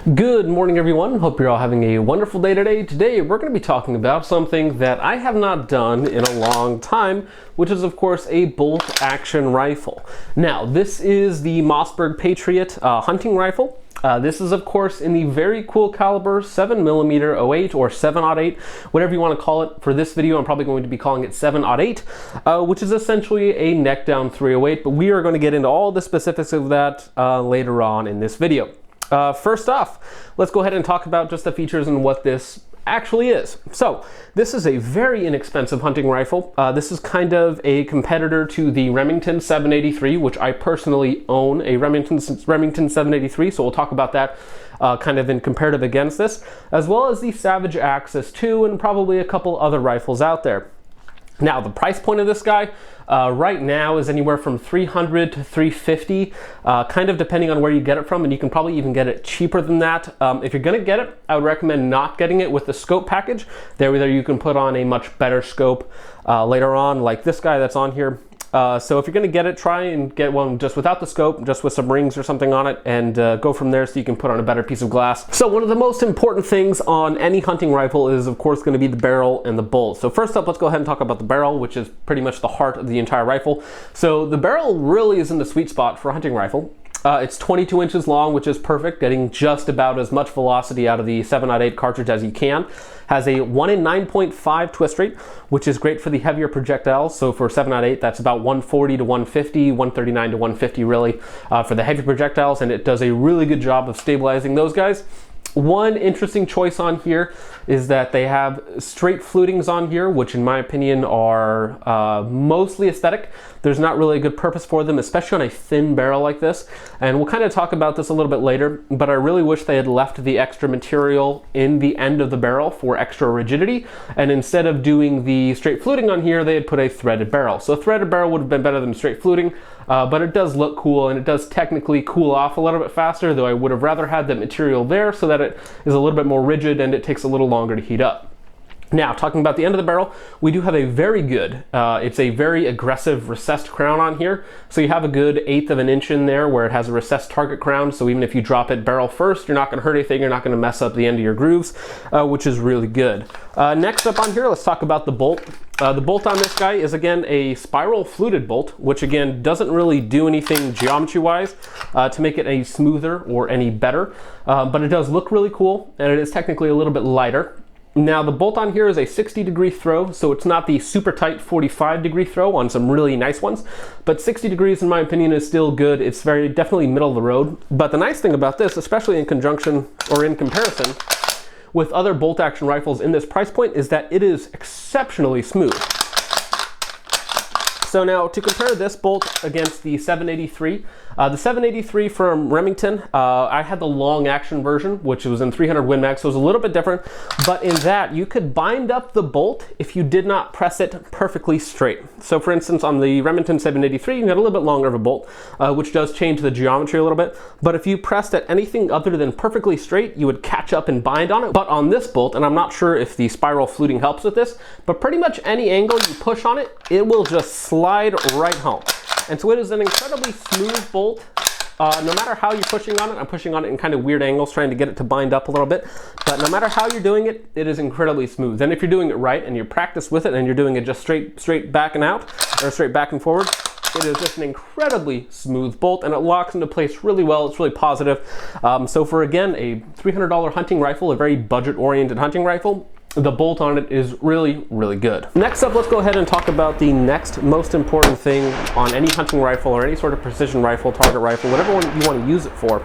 Good morning, everyone. Hope you're all having a wonderful day today. Today, we're going to be talking about something that I have not done in a long time, which is, of course, a bolt-action rifle. Now, this is the Mossberg Patriot hunting rifle. This is, of course, in the very cool caliber 7mm-08 or 7/08, whatever you want to call it. For this video, I'm probably going to be calling it 7/08, which is essentially a neck-down 308, but we are going to get into all the specifics of that later on in this video. First off, let's go ahead and talk about just the features and what this actually is. So, this is a very inexpensive hunting rifle. This is kind of a competitor to the Remington 783, which I personally own a Remington 783, so we'll talk about that kind of in comparative against this, as well as the Savage Axis 2 and probably a couple other rifles out there. Now, the price point of this guy right now is anywhere from $300 to $350, kind of depending on where you get it from, and you can probably even get it cheaper than that. If you're going to get it, I would recommend not getting it with the scope package. There you can put on a much better scope later on, like this guy that's on here. So if you're going to get it, try and get one just without the scope, just with some rings or something on it, and go from there so you can put on a better piece of glass. So one of the most important things on any hunting rifle is, of course, going to be the barrel and the bolt. So first up, let's go ahead and talk about the barrel, which is pretty much the heart of the entire rifle. So the barrel really is in the sweet spot for a hunting rifle. It's 22 inches long, which is perfect, getting just about as much velocity out of the 7/08 cartridge as you can. Has a 1 in 9.5 twist rate, which is great for the heavier projectiles. So for 7/08, that's about 140 to 150, 139 to 150 really for the heavy projectiles, and it does a really good job of stabilizing those guys. One interesting choice on here is that they have straight flutings on here, which in my opinion are mostly aesthetic. There's not really a good purpose for them, especially on a thin barrel like this. And we'll kind of talk about this a little bit later, but I really wish they had left the extra material in the end of the barrel for extra rigidity. And instead of doing the straight fluting on here, they had put a threaded barrel. So a threaded barrel would have been better than straight fluting, but it does look cool, and it does technically cool off a little bit faster, though I would have rather had the material there so that it is a little bit more rigid and it takes a little longer to heat up. Now, talking about the end of the barrel, we do have a very good, it's a very aggressive recessed crown on here. So you have a good 1/8 of an inch in there where it has a recessed target crown. So even if you drop it barrel first, you're not going to hurt anything. You're not going to mess up the end of your grooves, which is really good. Next up on here, let's talk about the bolt. The bolt on this guy is, again, a spiral fluted bolt, which again doesn't really do anything geometry-wise to make it any smoother or any better. But it does look really cool, and it is technically a little bit lighter. Now, the bolt on here is a 60-degree throw, so it's not the super tight 45-degree throw on some really nice ones, but 60 degrees in my opinion is still good. It's very definitely middle of the road. But the nice thing about this, especially in conjunction or in comparison with other bolt action rifles in this price point, is that it is exceptionally smooth. So now, to compare this bolt against the 783, the 783 from Remington, I had the long action version, which was in 300 Win Mag, so it was a little bit different, but in that you could bind up the bolt if you did not press it perfectly straight. So for instance, on the Remington 783, you get a little bit longer of a bolt, which does change the geometry a little bit, but if you pressed at anything other than perfectly straight, you would catch up and bind on it. But on this bolt, and I'm not sure if the spiral fluting helps with this, but pretty much any angle you push on it, it will just slide right home. And so it is an incredibly smooth bolt. No matter how you're pushing on it, I'm pushing on it in kind of weird angles, trying to get it to bind up a little bit. But no matter how you're doing it, it is incredibly smooth. And if you're doing it right and you practice with it and you're doing it just straight back and out, or straight back and forward, it is just an incredibly smooth bolt, and it locks into place really well. It's really positive. So for, again, a $300 hunting rifle, a very budget-oriented hunting rifle, the bolt on it is really, really good. Next up, let's go ahead and talk about the next most important thing on any hunting rifle or any sort of precision rifle, target rifle, whatever one you want to use it for,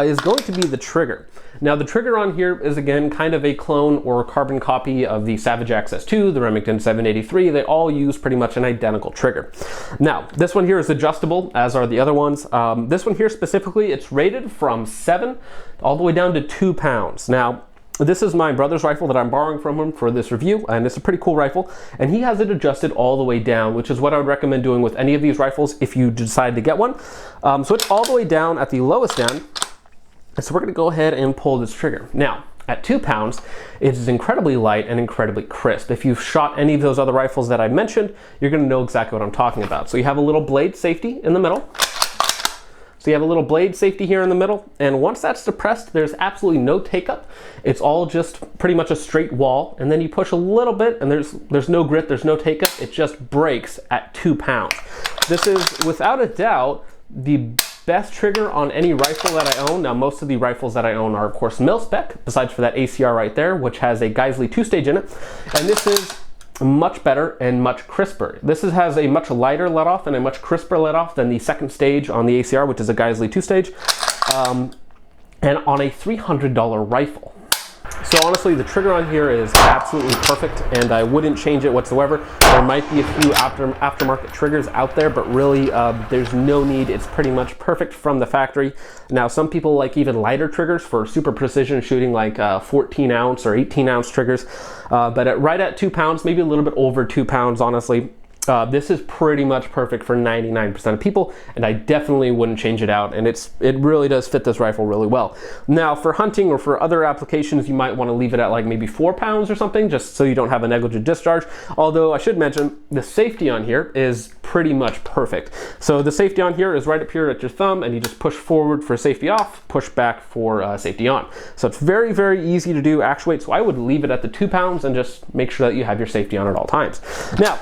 is going to be the trigger. Now, the trigger on here is, again, kind of a clone or a carbon copy of the Savage Axis 2, the Remington 783. They all use pretty much an identical trigger. Now, this one here is adjustable, as are the other ones. This one here specifically, it's rated from 7 all the way down to 2 pounds. Now, this is my brother's rifle that I'm borrowing from him for this review, and it's a pretty cool rifle, and he has it adjusted all the way down, which is what I would recommend doing with any of these rifles if you decide to get one. So it's all the way down at the lowest end, so we're going to go ahead and pull this trigger. Now, at 2 pounds, it is incredibly light and incredibly crisp. If you've shot any of those other rifles that I mentioned, you're going to know exactly what I'm talking about. So you have a little blade safety in the middle. So you have a little blade safety here in the middle, and once that's depressed, there's absolutely no take-up. It's all just pretty much a straight wall, and then you push a little bit, and there's no grit, there's no take-up. It just breaks at 2 pounds. This is, without a doubt, the best trigger on any rifle that I own. Now, most of the rifles that I own are, of course, mil-spec, besides for that ACR right there, which has a Geisley 2-stage in it. And this is much better and much crisper. This has a much lighter let-off and a much crisper let-off than the second stage on the ACR, which is a Geisley 2-stage, and on a $300 rifle. So honestly, the trigger on here is absolutely perfect, and I wouldn't change it whatsoever. There might be a few aftermarket triggers out there, but really there's no need. It's pretty much perfect from the factory. Now, some people like even lighter triggers for super precision shooting, like 14 ounce or 18 ounce triggers, but right at 2 pounds, maybe a little bit over 2 pounds, honestly. This is pretty much perfect for 99% of people, and I definitely wouldn't change it out, and it really does fit this rifle really well. Now, for hunting or for other applications, you might want to leave it at like maybe 4 pounds or something, just so you don't have a negligent discharge. Although I should mention, the safety on here is pretty much perfect. So the safety on here is right up here at your thumb, and you just push forward for safety off, push back for safety on. So it's very, very easy to do actuate, so I would leave it at the 2 pounds and just make sure that you have your safety on at all times. Now,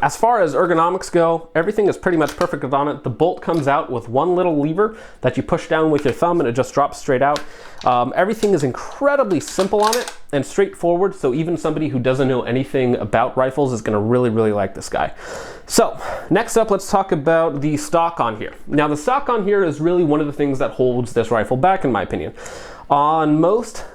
as far as ergonomics go, everything is pretty much perfect on it. The bolt comes out with one little lever that you push down with your thumb, and it just drops straight out. Everything is incredibly simple on it and straightforward, so even somebody who doesn't know anything about rifles is going to really, really like this guy. So next up, let's talk about the stock on here. Now, the stock on here is really one of the things that holds this rifle back, in my opinion. On most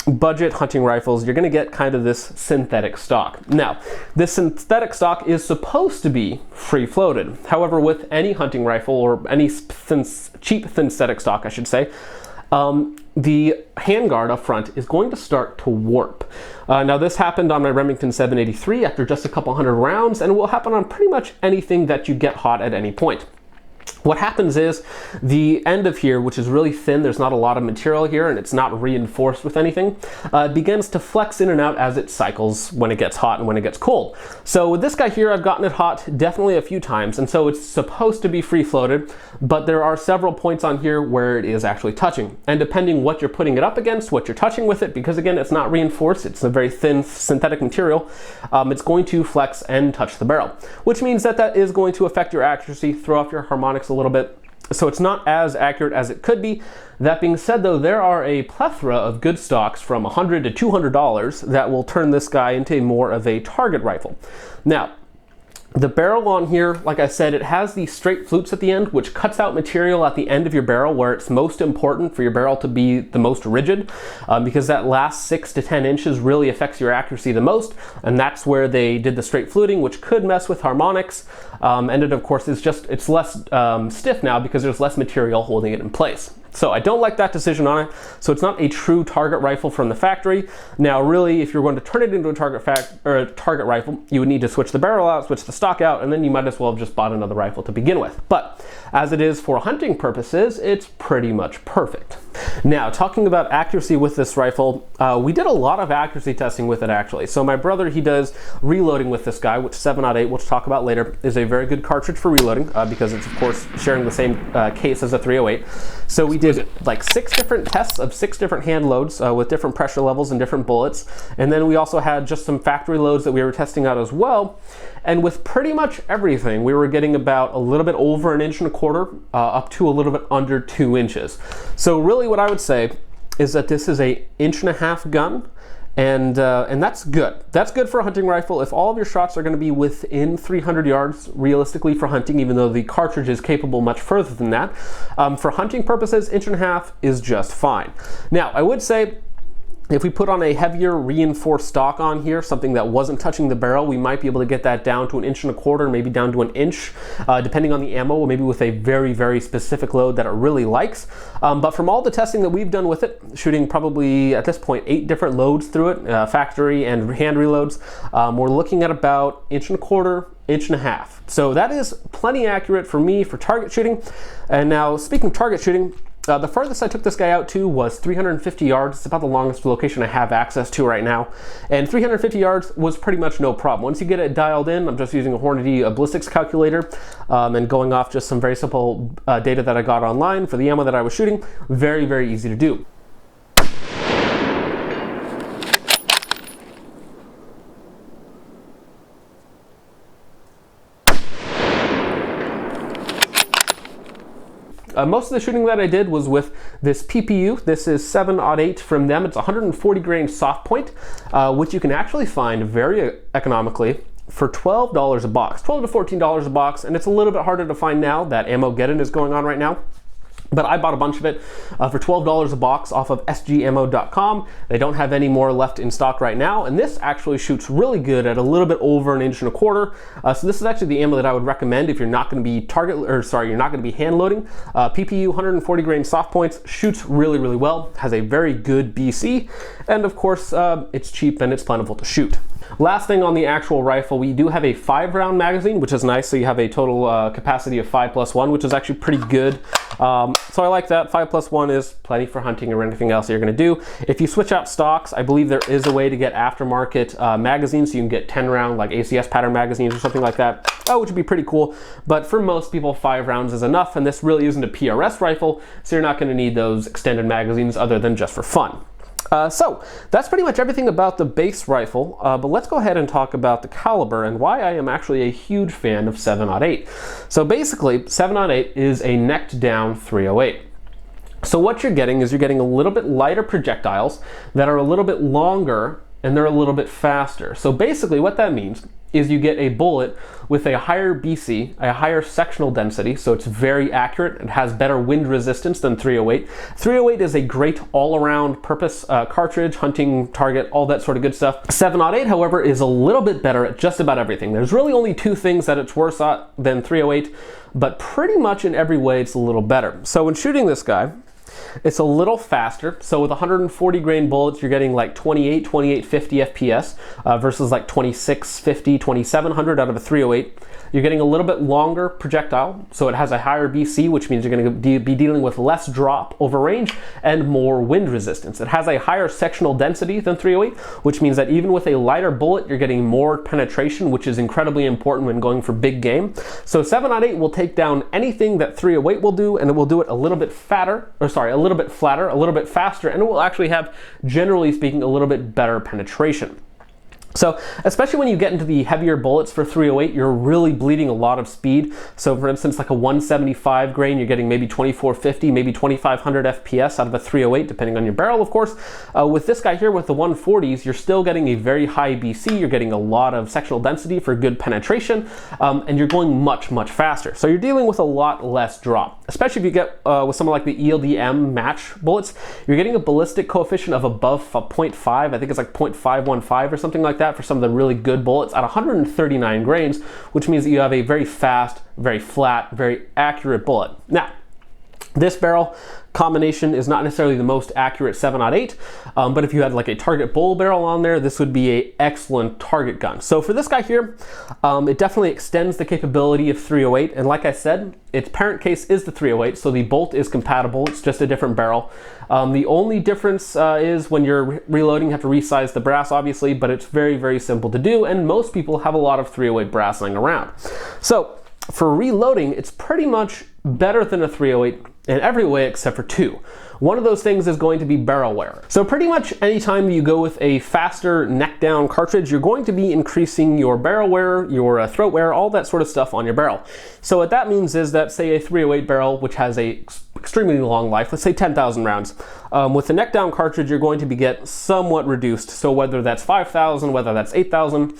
budget hunting rifles, you're going to get kind of this synthetic stock. Now, this synthetic stock is supposed to be free floated. However, with any hunting rifle, or any cheap synthetic stock, I should say, the handguard up front is going to start to warp. Now, this happened on my Remington 783 after just a couple hundred rounds, and it will happen on pretty much anything that you get hot at any point. What happens is the end of here, which is really thin, there's not a lot of material here, and it's not reinforced with anything, begins to flex in and out as it cycles when it gets hot and when it gets cold. So with this guy here, I've gotten it hot definitely a few times, and so it's supposed to be free floated, but there are several points on here where it is actually touching. And depending what you're putting it up against, what you're touching with it, because again, it's not reinforced, it's a very thin synthetic material, it's going to flex and touch the barrel, which means that that is going to affect your accuracy, throw off your harmonics a little bit, so it's not as accurate as it could be. That being said, though, there are a plethora of good stocks from $100 to $200 that will turn this guy into more of a target rifle. Now, the barrel on here, like I said, it has these straight flutes at the end, which cuts out material at the end of your barrel where it's most important for your barrel to be the most rigid, because that last 6 to 10 inches really affects your accuracy the most, and that's where they did the straight fluting, which could mess with harmonics, and it, of course, it's less stiff now because there's less material holding it in place. So I don't like that decision on it. So it's not a true target rifle from the factory. Now, really, if you're going to turn it into a target rifle, you would need to switch the barrel out, switch the stock out, and then you might as well have just bought another rifle to begin with. But as it is for hunting purposes, it's pretty much perfect. Now, talking about accuracy with this rifle, we did a lot of accuracy testing with it, actually. So my brother, he does reloading with this guy, which 7.08, which we'll talk about later, is a very good cartridge for reloading, because it's, of course, sharing the same case as a 308. So we did like 6 different tests of 6 different hand loads with different pressure levels and different bullets. And then we also had just some factory loads that we were testing out as well. And with pretty much everything, we were getting about a little bit over 1.25 inches up to a little bit under 2 inches. So really what I would say is that this is a 1.5 inch gun. And that's good. That's good for a hunting rifle. If all of your shots are going to be within 300 yards, realistically for hunting, even though the cartridge is capable much further than that, for hunting purposes, 1.5 inches is just fine. Now, I would say, if we put on a heavier reinforced stock on here, something that wasn't touching the barrel, we might be able to get that down to 1.25 inches, maybe down to 1 inch, depending on the ammo, maybe with a very, very specific load that it really likes. But from all the testing that we've done with it, shooting probably at this point 8 different loads through it, factory and hand reloads, we're looking at about 1.25 inches, 1.5 inches. So that is plenty accurate for me for target shooting. And now, speaking of target shooting, The farthest I took this guy out to was 350 yards. It's about the longest location I have access to right now. And 350 yards was pretty much no problem. Once you get it dialed in, I'm just using a Hornady ballistics calculator and going off just some very simple data that I got online for the ammo that I was shooting. Very, very easy to do. Most of the shooting that I did was with this PPU. This is 7/08 from them. It's 140 grain soft point, which you can actually find very economically for $12 a box, $12 to $14 a box, and it's a little bit harder to find now that Ammo-Geddon is going on right now. But I bought a bunch of it for $12 a box off of sgammo.com. They don't have any more left in stock right now, and this actually shoots really good at a little bit over 1.25 inches. So this is actually the ammo that I would recommend if you're not going to be you're not going to be hand loading. PPU 140 grain soft points shoots really, really well. Has a very good BC, and of course it's cheap and it's plentiful to shoot. Last thing on the actual rifle, we do have a 5-round magazine, which is nice. So you have a total capacity of 5+1, which is actually pretty good. So I like that. 5+1 is plenty for hunting or anything else that you're going to do. If you switch out stocks, I believe there is a way to get aftermarket magazines, so you can get 10-round like ACS pattern magazines or something like that, which would be pretty cool. But for most people, 5 rounds is enough, and this really isn't a PRS rifle, so you're not going to need those extended magazines other than just for fun. So that's pretty much everything about the base rifle, but let's go ahead and talk about the caliber and why I am actually a huge fan of 7/08. So basically, 7/08 is a necked down 308. So what you're getting is you're getting a little bit lighter projectiles that are a little bit longer and they're a little bit faster. So basically what that means is you get a bullet with a higher BC, a higher sectional density, so it's very accurate. It has better wind resistance than 308. 308 is a great all-around purpose cartridge, hunting, target, all that sort of good stuff. 708, however, is a little bit better at just about everything. There's really only 2 things that it's worse at than 308, but pretty much in every way it's a little better. So when shooting this guy, it's a little faster. So with 140 grain bullets, you're getting like 2850 FPS versus like 2650, 2700 out of a 308. You're getting a little bit longer projectile, so it has a higher BC, which means you're going to be dealing with less drop over range and more wind resistance. It has a higher sectional density than 308, which means that even with a lighter bullet, you're getting more penetration, which is incredibly important when going for big game. So 7/08 will take down anything that 308 will do, and it will do it a little bit fatter, a little bit flatter, a little bit faster, and it will actually have, generally speaking, a little bit better penetration. So especially when you get into the heavier bullets for 308, you're really bleeding a lot of speed. So for instance, like a 175 grain, you're getting maybe 2450, maybe 2500 FPS out of a 308, depending on your barrel, of course. With this guy here, with the 140s, you're still getting a very high BC. You're getting a lot of sectional density for good penetration, and you're going much, much faster. So you're dealing with a lot less drop, especially if you get with something like the ELDM match bullets. You're getting a ballistic coefficient of above 0.5. I think it's like 0.515 or something like that for some of the really good bullets at 139 grains, which means that you have a very fast, very flat, very accurate bullet. Now, this barrel combination is not necessarily the most accurate 7/08, but if you had like a target bull barrel on there, this would be an excellent target gun. So for this guy here, it definitely extends the capability of 308, and like I said, its parent case is the 308, so the bolt is compatible. It's just a different barrel. The only difference is when you're reloading, you have to resize the brass, obviously, but it's very, very simple to do, and most people have a lot of 308 brass laying around. So for reloading, it's pretty much better than a 308 in every way except for 2. One of those things is going to be barrel wear. So pretty much anytime you go with a faster neck down cartridge, you're going to be increasing your barrel wear, your throat wear, all that sort of stuff on your barrel. So what that means is that, say, a 308 barrel, which has a extremely long life, let's say 10,000 rounds, with the neck down cartridge, you're going to get somewhat reduced. So whether that's 5,000, whether that's 8,000,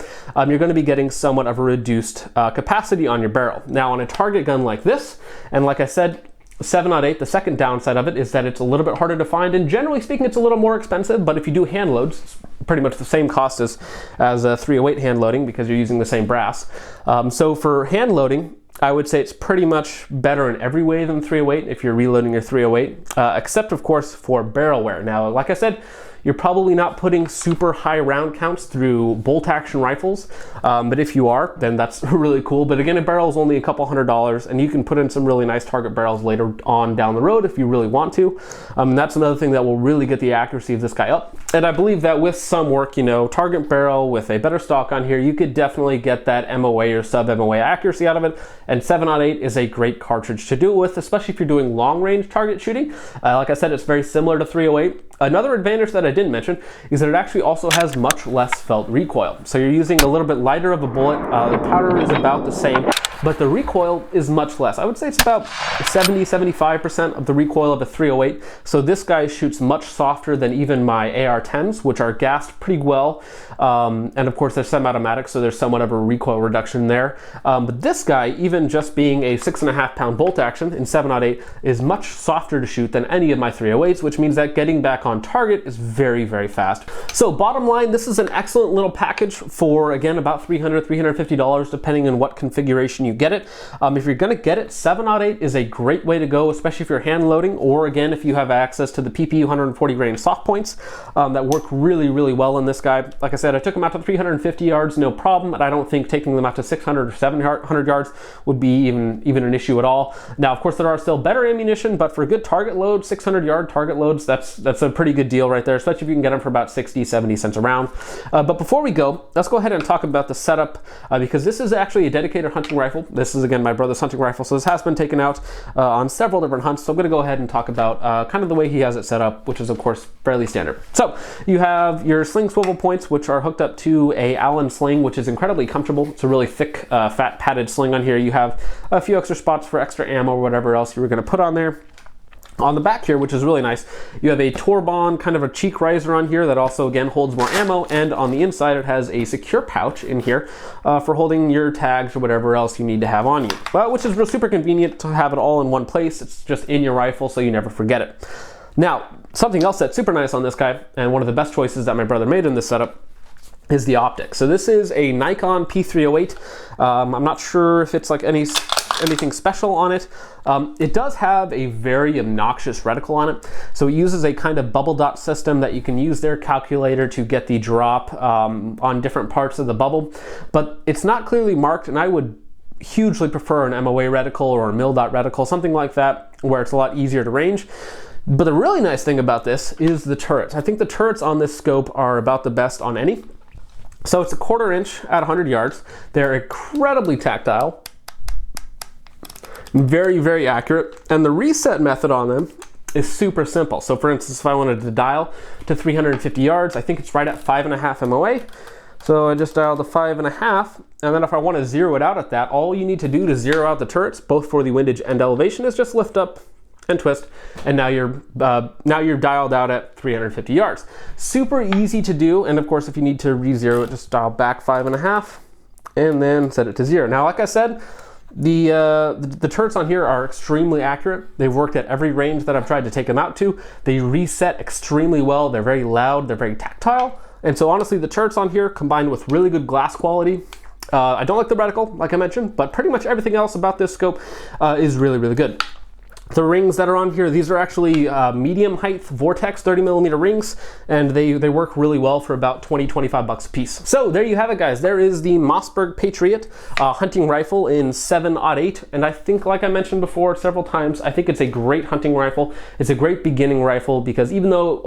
you're going to be getting somewhat of a reduced capacity on your barrel. Now on a target gun like this, and like I said, 7/08, the second downside of it is that it's a little bit harder to find, and generally speaking, it's a little more expensive, but if you do hand loads, it's pretty much the same cost as a 308 hand loading because you're using the same brass. So for hand loading, I would say it's pretty much better in every way than 308 if you're reloading your 308, except of course for barrel wear. Now, like I said, You're probably not putting super high round counts through bolt action rifles, but if you are, then that's really cool. But again, a barrel is only a couple $100, and you can put in some really nice target barrels later on down the road if you really want to. That's another thing that will really get the accuracy of this guy up. And I believe that with some work, you know, target barrel with a better stock on here, you could definitely get that MOA or sub MOA accuracy out of it. And 7/08 is a great cartridge to do it with, especially if you're doing long range target shooting. Like I said, it's very similar to 308. Another advantage that I didn't mention is that it actually also has much less felt recoil. So you're using a little bit lighter of a bullet. The powder is about the same, but the recoil is much less. I would say it's about 70-75% of the recoil of a 308. So this guy shoots much softer than even my AR-10s, which are gassed pretty well. And of course they're semi-automatic, so there's somewhat of a recoil reduction there. But this guy, even just being a 6.5 pound bolt action in 7/08, is much softer to shoot than any of my 308s, which means that getting back on target is very, very fast. So bottom line, this is an excellent little package for, again, about $300, $350, depending on what configuration you get it. If you're gonna get it, 7/08 is a great way to go, especially if you're hand loading, or again, if you have access to the PPU 140 grain soft points that work really, really well in this guy. Like I said, I took them out to 350 yards, no problem, and I don't think taking them out to 600 or 700 yards would be even an issue at all. Now, of course, there are still better ammunition, but for a good target load, 600 yard target loads, that's a pretty good deal right there, especially if you can get them for about 60-70 cents a round. But before we go, let's go ahead and talk about the setup, because this is actually a dedicated hunting rifle. This is, again, my brother's hunting rifle, so this has been taken out on several different hunts. So I'm going to go ahead and talk about kind of the way he has it set up, which is, of course, fairly standard. So you have your sling swivel points, which are hooked up to a Allen sling, which is incredibly comfortable. It's a really thick, fat, padded sling on here. You have a few extra spots for extra ammo or whatever else you were going to put on there. On the back here, which is really nice, you have a Torbon kind of a cheek riser on here that also, again, holds more ammo, and on the inside it has a secure pouch in here for holding your tags or whatever else you need to have on you, which is super convenient to have it all in one place. It's just in your rifle, so you never forget it. Now, something else that's super nice on this guy, and one of the best choices that my brother made in this setup, is the optics. So this is a Nikon P308. I'm not sure if it's like anything special on it. It does have a very obnoxious reticle on it. So it uses a kind of bubble dot system that you can use their calculator to get the drop on different parts of the bubble. But it's not clearly marked, and I would hugely prefer an MOA reticle or a mil dot reticle, something like that, where it's a lot easier to range. But the really nice thing about this is the turrets. I think the turrets on this scope are about the best on any. So it's a 1/4 inch at 100 yards. They're incredibly tactile, very, very accurate, and the reset method on them is super simple. So for instance, if I wanted to dial to 350 yards, I think it's right at 5.5 MOA. So I just dial the 5.5, and then if I want to zero it out at that, all you need to do to zero out the turrets, both for the windage and elevation, is just lift up and twist, and now you're dialed out at 350 yards. Super easy to do, and of course, if you need to re-zero it, just dial back 5.5, and then set it to 0. Now, like I said, the turrets on here are extremely accurate. They've worked at every range that I've tried to take them out to. They reset extremely well. They're very loud. They're very tactile. And so honestly, the turrets on here, combined with really good glass quality, I don't like the reticle, like I mentioned, but pretty much everything else about this scope is really, really good. The rings that are on here, these are actually medium height Vortex 30mm rings, and they work really well for about 20-25 bucks a piece. So there you have it, guys. There is the Mossberg Patriot hunting rifle in 7/08, and I think, like I mentioned before several times, I think it's a great hunting rifle. It's a great beginning rifle because even though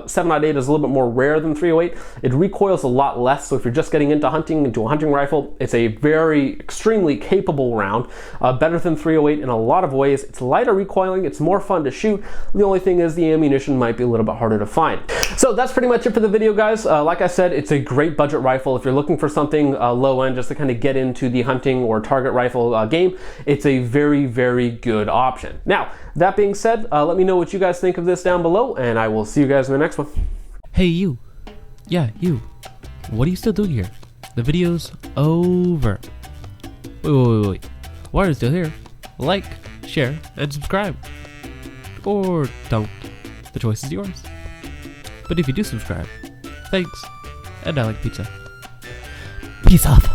7/08 is a little bit more rare than 308, it recoils a lot less. So if you're just getting into hunting, into a hunting rifle, it's a very extremely capable round, better than 308 in a lot of ways. It's lighter recoil. It's more fun to shoot. The only thing is the ammunition might be a little bit harder to find. So that's pretty much it for the video, guys. Like I said, it's a great budget rifle. If you're looking for something low end just to kind of get into the hunting or target rifle game, it's a very, very good option. Now, that being said, let me know what you guys think of this down below, and I will see you guys in the next one. Hey, you. Yeah, you. What are you still doing here? The video's over. Wait. Why are you still here? Like, share, and subscribe. Or don't. The choice is yours. But if you do subscribe, thanks. And I like pizza. Peace off.